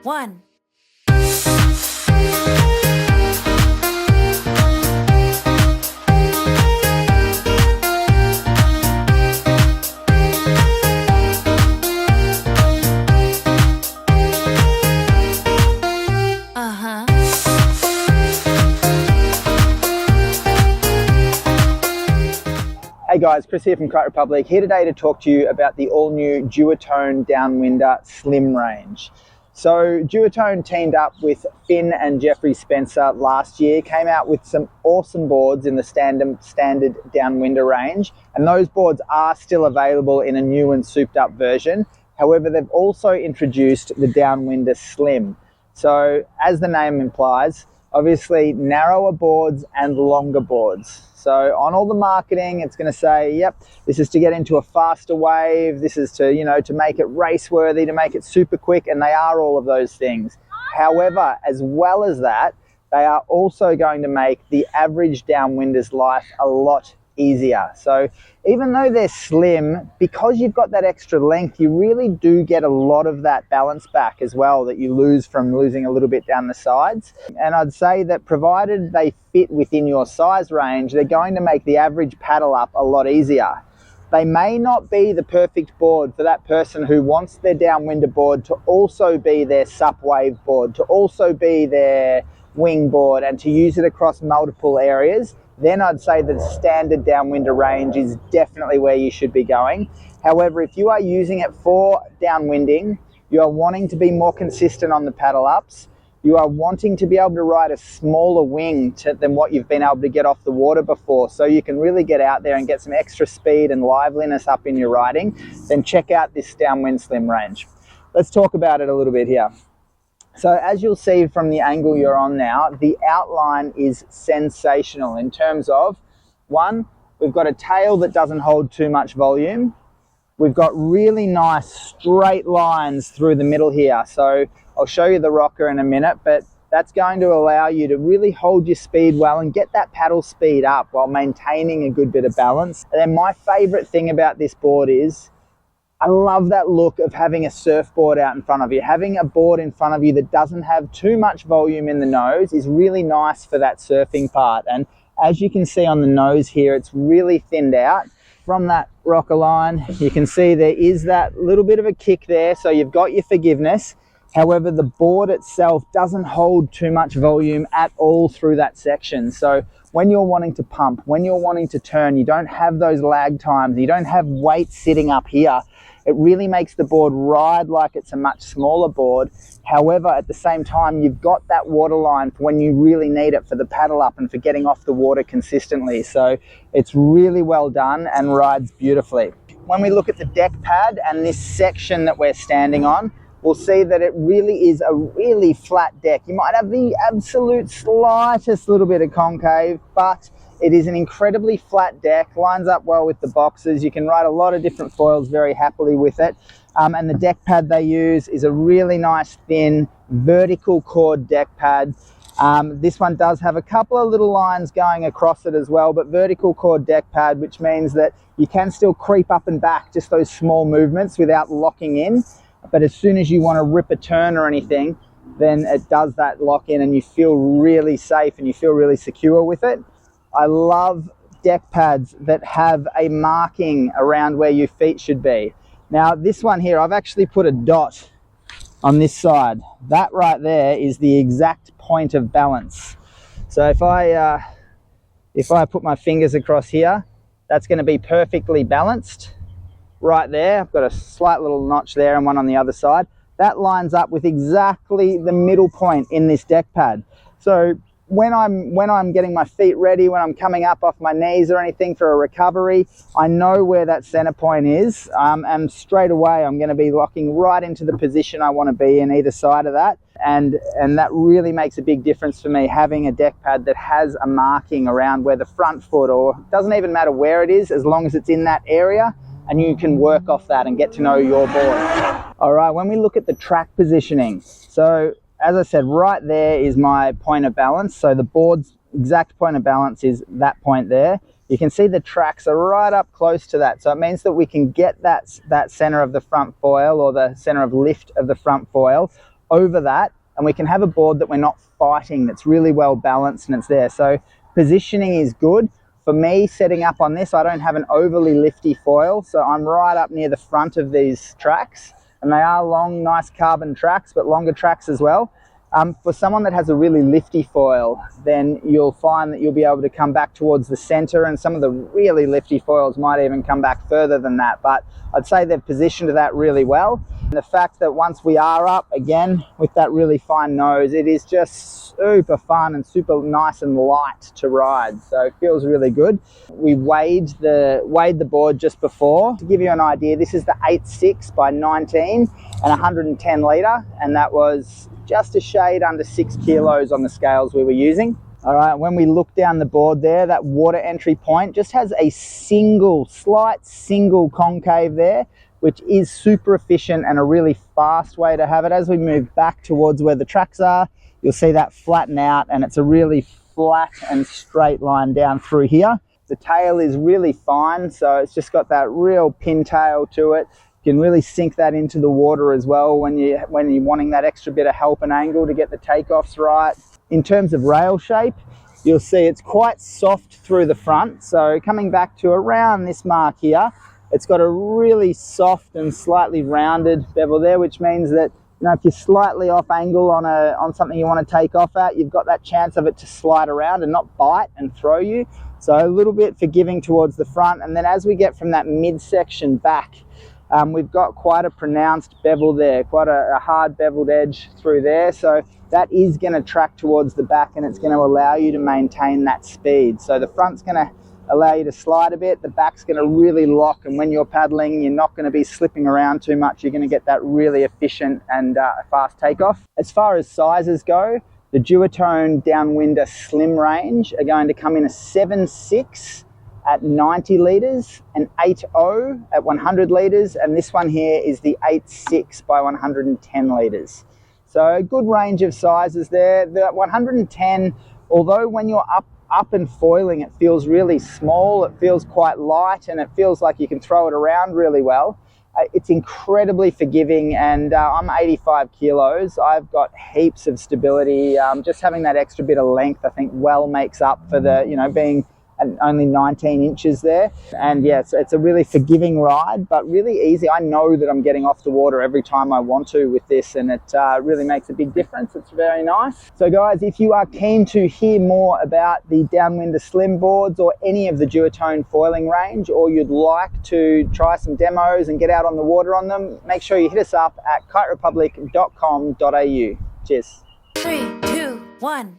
1. Hey guys, Chris here from Kite Republic, here today to talk to you about the all-new Duotone Downwinder Slim range. So Duotone teamed up with Finn and Jeffrey Spencer last year, came out with some awesome boards in the standard Downwinder range, and those boards are still available in a new and souped up version. However, they've also introduced the Downwinder Slim. So as the name implies, obviously narrower boards and longer boards. So on all the marketing, it's going to say, yep, this is to get into a faster wave. This is to, to make it race worthy, to make it super quick. And they are all of those things. However, as well as that, they are also going to make the average downwinder's life a lot easier. So even though they're slim, because you've got that extra length, you really do get a lot of that balance back as well that you lose from losing a little bit down the sides. And I'd say that provided they fit within your size range, they're going to make the average paddle up a lot easier. They may not be the perfect board for that person who wants their downwinder board to also be their sup wave board, to also be their wing board, and to use it across multiple areas. Then I'd say the standard downwinder range is definitely where you should be going. However, if you are using it for downwinding, you are wanting to be more consistent on the paddle ups, you are wanting to be able to ride a smaller wing than what you've been able to get off the water before, so you can really get out there and get some extra speed and liveliness up in your riding, then check out this Downwind Slim range. Let's talk about it a little bit here. So as you'll see from the angle you're on now, the outline is sensational in terms of, one, we've got a tail that doesn't hold too much volume. We've got really nice straight lines through the middle here. So I'll show you the rocker in a minute, but that's going to allow you to really hold your speed well and get that paddle speed up while maintaining a good bit of balance. And then my favorite thing about this board is, I love that look of having a surfboard out in front of you. Having a board in front of you that doesn't have too much volume in the nose is really nice for that surfing part. And as you can see on the nose here, it's really thinned out. From that rocker line, you can see there is that little bit of a kick there, so you've got your forgiveness. However, the board itself doesn't hold too much volume at all through that section. So when you're wanting to pump, when you're wanting to turn, you don't have those lag times, you don't have weight sitting up here. It really makes the board ride like it's a much smaller board. However, at the same time, you've got that water line for when you really need it for the paddle up and for getting off the water consistently. So it's really well done and rides beautifully. When we look at the deck pad and this section that we're standing on, we'll see that it really is a really flat deck. You might have the absolute slightest little bit of concave, but it is an incredibly flat deck, lines up well with the boxes. You can ride a lot of different foils very happily with it. And the deck pad they use is a really nice thin vertical cord deck pad. This one does have a couple of little lines going across it as well, but vertical cord deck pad, which means that you can still creep up and back just those small movements without locking in. But as soon as you want to rip a turn or anything, then it does that lock in and you feel really safe and you feel really secure with it. I love deck pads that have a marking around where your feet should be. Now this one here, I've actually put a dot on this side. That right there is the exact point of balance. So if I put my fingers across here, that's going to be perfectly balanced right there. I've got a slight little notch there and one on the other side. That lines up with exactly the middle point in this deck pad. So when I'm getting my feet ready, when I'm coming up off my knees or anything for a recovery, I know where that center point is, and straight away I'm going to be locking right into the position I want to be in either side of that, and that really makes a big difference for me, having a deck pad that has a marking around where the front foot, or it doesn't even matter where it is, as long as it's in that area, and you can work off that and get to know your board. All right, when we look at the track positioning, so as I said, right there is my point of balance. So the board's exact point of balance is that point there. You can see the tracks are right up close to that. So it means that we can get that center of the front foil, or the center of lift of the front foil, over that, and we can have a board that we're not fighting, that's really well balanced and it's there. So positioning is good. For me, setting up on this, I don't have an overly lifty foil, so I'm right up near the front of these tracks, and they are long, nice carbon tracks, but longer tracks as well. For someone that has a really lifty foil, then you'll find that you'll be able to come back towards the center, and some of the really lifty foils might even come back further than that, but I'd say they've positioned that really well. And the fact that once we are up, again, with that really fine nose, it is just super fun and super nice and light to ride, so it feels really good. We weighed the board just before. To give you an idea, this is the 8.6 by 19 and 110 litre, and that was just a shade under 6 kilos on the scales we were using. All right, when we look down the board there, that water entry point just has a slight single concave there, which is super efficient and a really fast way to have it. As we move back towards where the tracks are, you'll see that flatten out, and it's a really flat and straight line down through here. The tail is really fine, so it's just got that real pintail to it. You can really sink that into the water as well when you're wanting that extra bit of help and angle to get the takeoffs right. In terms of rail shape, you'll see it's quite soft through the front. So coming back to around this mark here, it's got a really soft and slightly rounded bevel there, which means that, you know, if you're slightly off angle on something you want to take off at, you've got that chance of it to slide around and not bite and throw you. So a little bit forgiving towards the front, and then as we get from that midsection back, we've got quite a pronounced bevel there, quite a hard beveled edge through there. So that is going to track towards the back, and it's going to allow you to maintain that speed. So the front's going to allow you to slide a bit, the back's going to really lock, and when you're paddling, you're not going to be slipping around too much. You're going to get that really efficient and fast takeoff. As far as sizes go, the Duotone Downwinder Slim range are going to come in a 7.6 at 90 litres, an 8.0 at 100 litres, and this one here is the 8.6 by 110 litres. So a good range of sizes there. The 110, although when you're up and foiling, it feels really small, it feels quite light, and it feels like you can throw it around really well. It's incredibly forgiving, and I'm 85 kilos. I've got heaps of stability. Just having that extra bit of length, I think, well makes up for the, you know, being only 19 inches there. And yeah, it's a really forgiving ride, but really easy. I know that I'm getting off the water every time I want to with this, and it really makes a big difference. It's very nice. So guys, if you are keen to hear more about the Downwinder Slim boards or any of the Duotone foiling range, or you'd like to try some demos and get out on the water on them, make sure you hit us up at kiterepublic.com.au. Cheers. 3, 2, 1